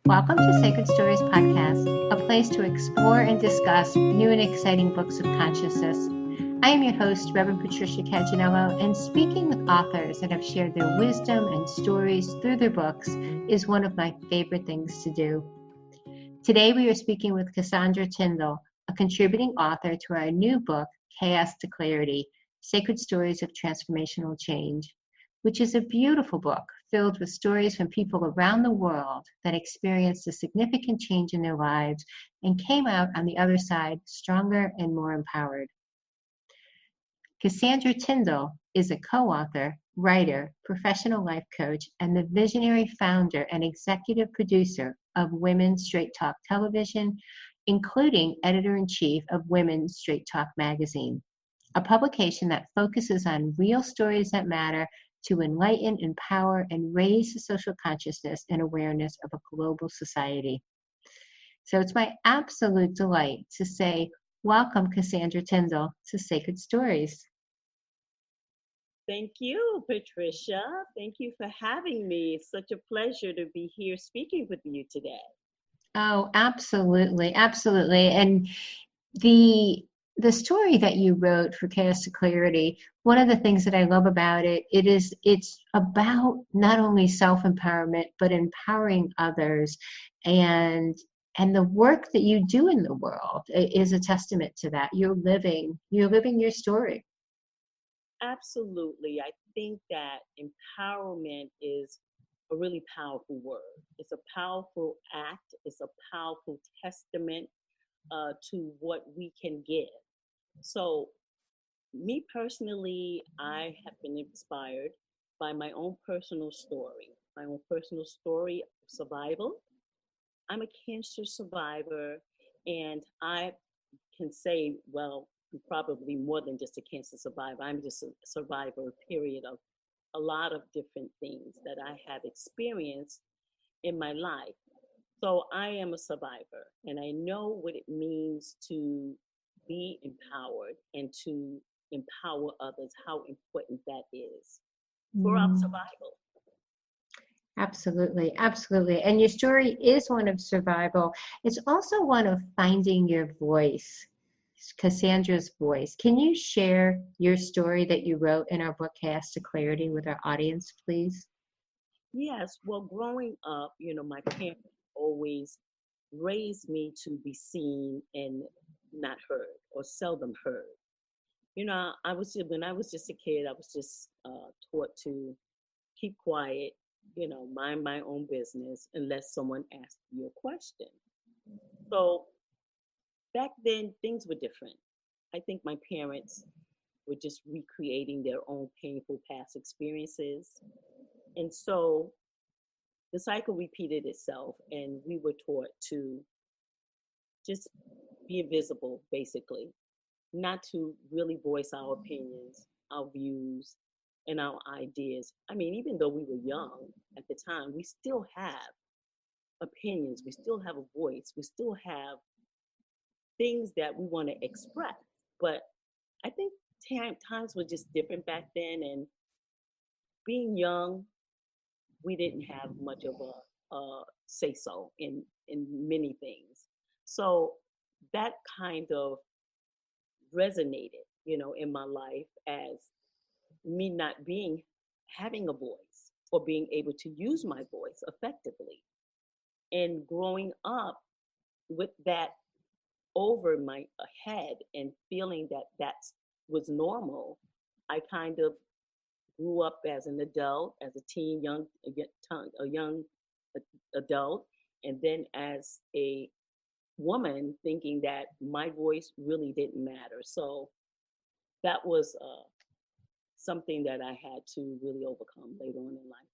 Welcome to Sacred Stories Podcast, a place to explore and discuss new and exciting books of consciousness. I am your host, Reverend Patricia Caginello, and speaking with authors that have shared their wisdom and stories through their books is one of my favorite things to do. Today we are speaking with Cassandra Tindal, a contributing author to our new book, Chaos to Clarity, Sacred Stories of Transformational Change, which is a beautiful book filled with stories from people around the world that experienced a significant change in their lives and came out on the other side stronger and more empowered. Cassandra Tindal is a co-author, writer, professional life coach, and the visionary founder and executive producer of Womenz Straight Talk Television, including editor-in-chief of Womenz Straight Talk magazine, a publication that focuses on real stories that matter to enlighten, empower, and raise the social consciousness and awareness of a global society. So it's my absolute delight to say, welcome, Cassandra Tindal, to Sacred Stories. Thank you, Patricia. Thank you for having me. It's such a pleasure to be here speaking with you today. Oh, absolutely, absolutely. And the story that you wrote for Chaos to Clarity, one of the things that I love about it's about not only self-empowerment, but empowering others. And the work that you do in the world is a testament to that. You're living your story. Absolutely. I think that empowerment is a really powerful word. It's a powerful act. It's a powerful testament to what we can give. So, me personally, I have been inspired by my own personal story, of survival. I'm a cancer survivor, and I can say, well, I'm probably more than just a cancer survivor. I'm just a survivor, period, of a lot of different things that I have experienced in my life. So I am a survivor, and I know what it means to be empowered and to empower others, how important that is for our survival. Absolutely, absolutely. And your story is one of survival. It's also one of finding your voice, Cassandra's voice. Can you share your story that you wrote in our book, Chaos to Clarity, with our audience, please? Yes, well, growing up, my parents always raised me to be seen and not heard or seldom heard. When I was just a kid, I was just taught to keep quiet, mind my own business unless someone asked you a question. So back then, things were different. I think my parents were just recreating their own painful past experiences. And so the cycle repeated itself, and we were taught to just be invisible, basically, not to really voice our opinions, our views, and our ideas. I mean, even though we were young at the time, we still have opinions, we still have a voice, we still have things that we want to express. But I think times were just different back then, and being young, we didn't have much of a say so in many things. So that kind of resonated, in my life as me not having a voice or being able to use my voice effectively. And growing up with that over my head and feeling that was normal, I kind of grew up as an adult, as a teen, a young adult, and then as a woman, thinking that my voice really didn't matter. So that was something that I had to really overcome later on in life.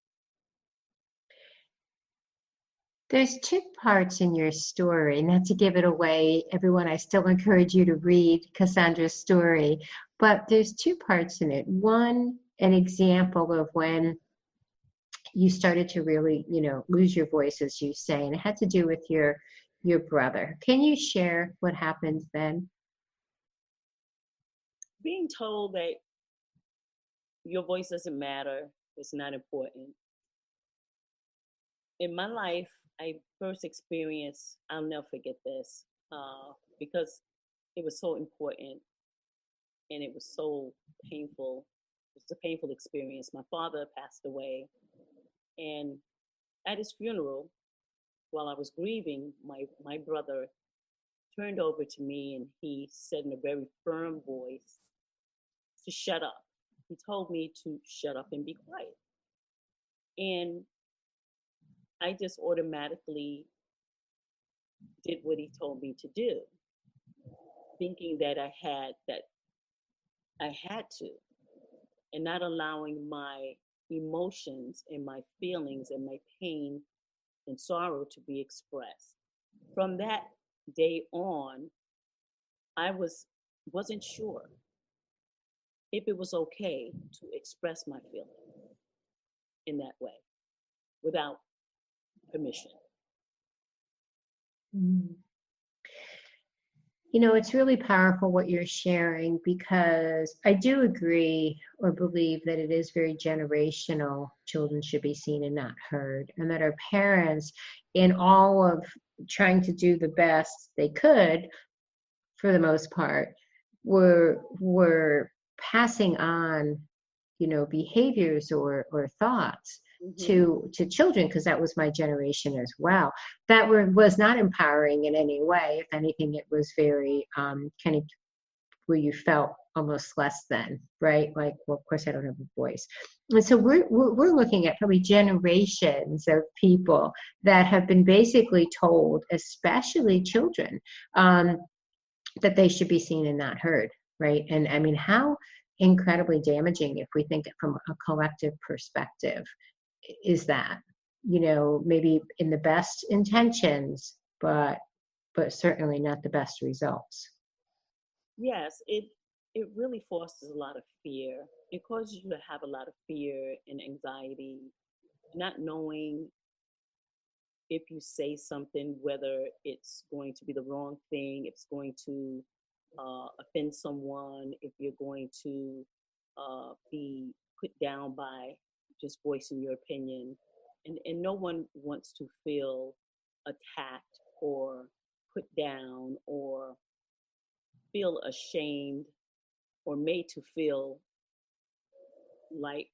There's two parts in your story. Not to give it away, everyone, I still encourage you to read Cassandra's story, but there's two parts in it. One, an example of when you started to really, lose your voice, as you say, and it had to do with your brother. Can you share what happened then? Being told that your voice doesn't matter, it's not important. In my life, I first experienced, I'll never forget this, because it was so important and it was so painful. It was a painful experience. My father passed away, and at his funeral, while I was grieving, my brother turned over to me and he said in a very firm voice to shut up. He told me to shut up and be quiet. And I just automatically did what he told me to do, thinking that I had to, and not allowing my emotions and my feelings and my pain and sorrow to be expressed. From that day on, I wasn't sure if it was okay to express my feelings in that way without permission. Mm. You know, it's really powerful what you're sharing because I do agree or believe that it is very generational. Children should be seen and not heard, and that our parents, in all of trying to do the best they could for the most part, were passing on, you know, behaviors or thoughts Hmm. to children, because that was my generation as well, that was not empowering in any way. If anything, it was very kind of where you felt almost less than, right? Like, well, of course I don't have a voice. And so we're looking at probably generations of people that have been basically told, especially children, um, that they should be seen and not heard, right? And I mean, how incredibly damaging, if we think from a collective perspective, is that? You know, maybe in the best intentions, but certainly not the best results. Yes, it really fosters a lot of fear. It causes you to have a lot of fear and anxiety, not knowing if you say something, whether it's going to be the wrong thing, if it's going to offend someone, if you're going to be put down by just voicing your opinion. And no one wants to feel attacked or put down or feel ashamed or made to feel like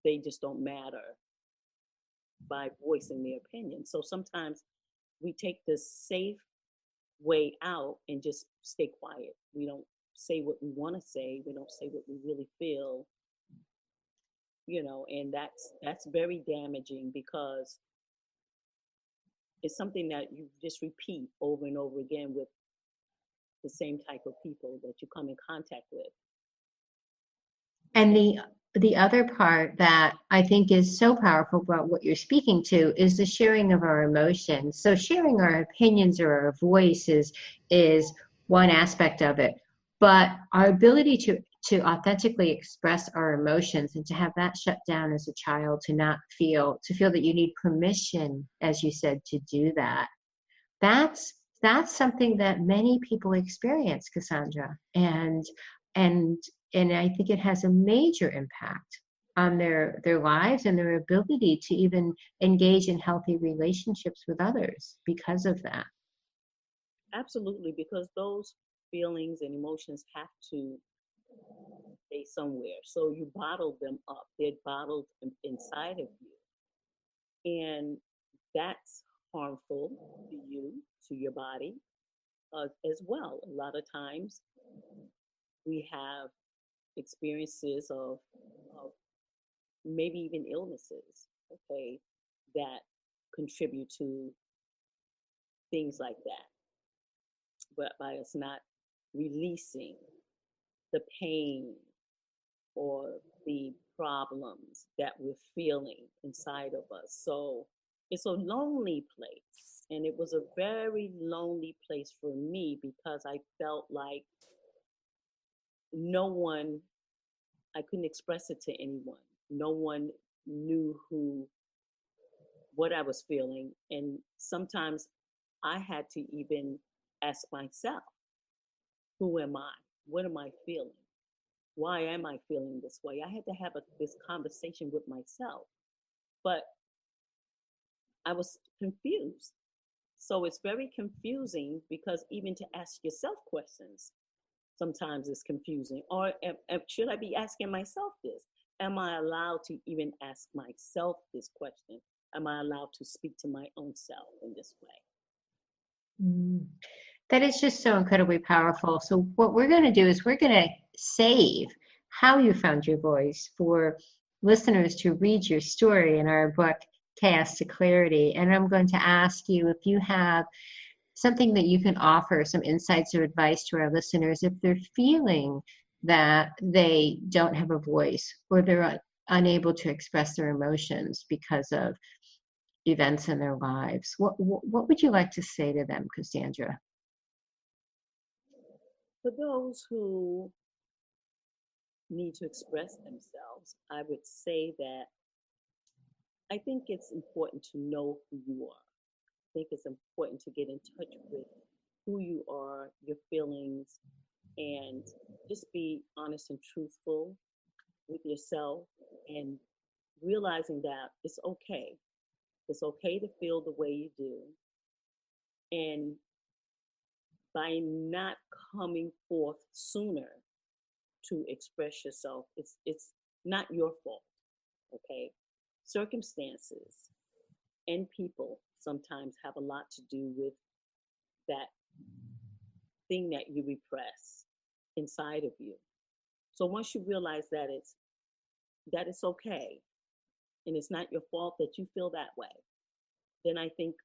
they just don't matter by voicing their opinion. So sometimes we take the safe way out and just stay quiet. We don't say what we want to say. We don't say what we really feel, and that's very damaging because it's something that you just repeat over and over again with the same type of people that you come in contact with. And And the other part that I think is so powerful about what you're speaking to is the sharing of our emotions. So sharing our opinions or our voices is one aspect of it, but our ability to authentically express our emotions and to have that shut down as a child, to feel that you need permission, as you said, to do that. That's something that many people experience, Cassandra, and and I think it has a major impact on their lives and their ability to even engage in healthy relationships with others because of that. absolutely, because those feelings and emotions have to stay somewhere. So you bottle them up. They're bottled inside of you. And that's harmful to you, to your body, as well. A lot of times we have experiences of maybe even illnesses, okay, that contribute to things like that. But by us not releasing the pain or the problems that we're feeling inside of us. So it's a lonely place. And it was a very lonely place for me because I felt like no one, I couldn't express it to anyone. No one knew what I was feeling. And sometimes I had to even ask myself, who am I? What am I feeling? Why am I feeling this way? I had to have this conversation with myself. But I was confused. So it's very confusing because even to ask yourself questions sometimes is confusing. Or should I be asking myself this? Am I allowed to even ask myself this question? Am I allowed to speak to my own self in this way? Mm. That is just so incredibly powerful. So what we're going to do is we're going to save how you found your voice for listeners to read your story in our book, Chaos to Clarity. And I'm going to ask you if you have something that you can offer, some insights or advice to our listeners if they're feeling that they don't have a voice or they're unable to express their emotions because of events in their lives. What would you like to say to them, Cassandra? For those who need to express themselves, I would say that I think it's important to know who you are. I think it's important to get in touch with who you are, your feelings, and just be honest and truthful with yourself and realizing that it's okay. It's okay to feel the way you do. And by not coming forth sooner to express yourself, it's not your fault, okay? Circumstances and people sometimes have a lot to do with that thing that you repress inside of you. So once you realize that it's okay and it's not your fault that you feel that way, then I think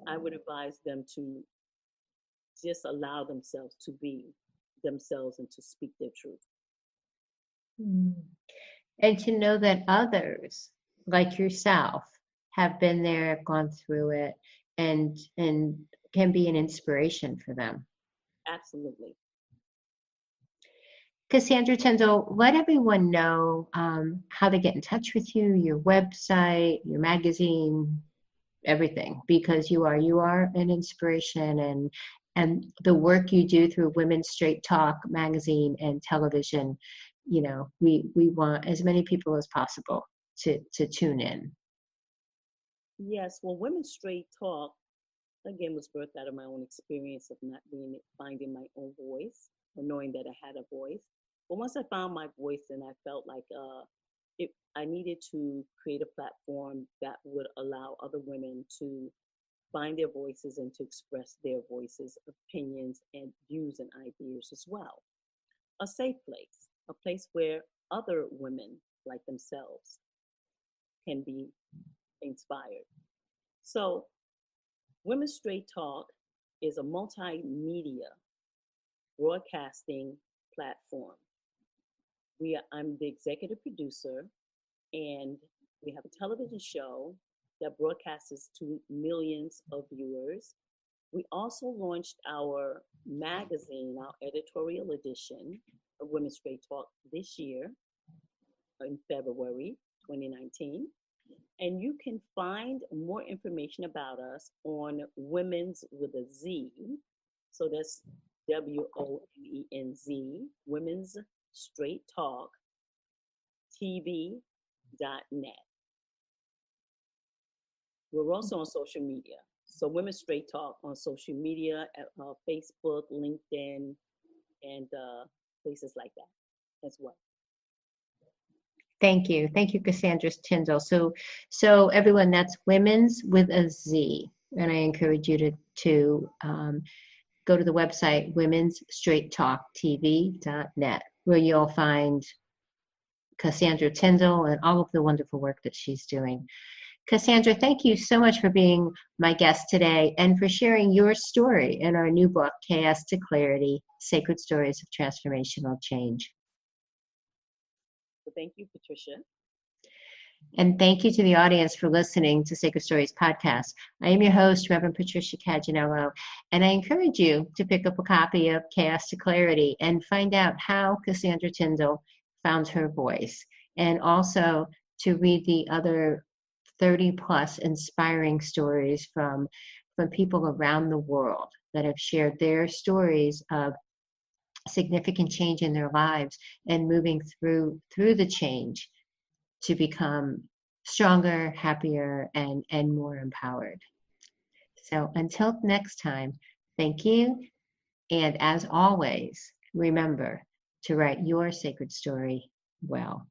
I would advise them to just allow themselves to be themselves and to speak their truth. Mm. And to know that others, like yourself, have been there, gone through it, and can be an inspiration for them. Absolutely. Cassandra Tindal, let everyone know how to get in touch with you, your website, your magazine, everything, because you are an inspiration, and the work you do through Women's Straight Talk magazine and television, we want as many people as possible to tune in. Yes, well, Women's Straight Talk, again, was birthed out of my own experience of not finding my own voice or knowing that I had a voice. But once I found my voice, and I felt like I needed to create a platform that would allow other women to find their voices and to express their voices, opinions, and views and ideas as well. A safe place, a place where other women like themselves can be inspired. So, Women's Straight Talk is a multimedia broadcasting platform. I'm the executive producer, and we have a television show that broadcasts to millions of viewers. We also launched our magazine, our editorial edition of Women's Straight Talk this year in February 2019. And you can find more information about us on Womenz with a Z. So that's WOMENZ, Women's Straight Talk TV.net. We're also on social media. So Women's Straight Talk on social media, Facebook, LinkedIn, and places like that as well. Thank you, Cassandra Tindal. So everyone, that's Womenz with a Z, and I encourage you to go to the website womensstraighttalktv.net, where you'll find Cassandra Tindal and all of the wonderful work that she's doing. Cassandra, thank you so much for being my guest today and for sharing your story in our new book, Chaos to Clarity, Sacred Stories of Transformational Change. So thank you, Patricia. And thank you to the audience for listening to Sacred Stories podcast. I am your host, Reverend Patricia Caginello, and I encourage you to pick up a copy of Chaos to Clarity and find out how Cassandra Tindal found her voice, and also to read the other 30 plus inspiring stories from people around the world that have shared their stories of significant change in their lives and moving through the change to become stronger, happier, and more empowered. So until next time, thank you. And as always, remember to write your sacred story well.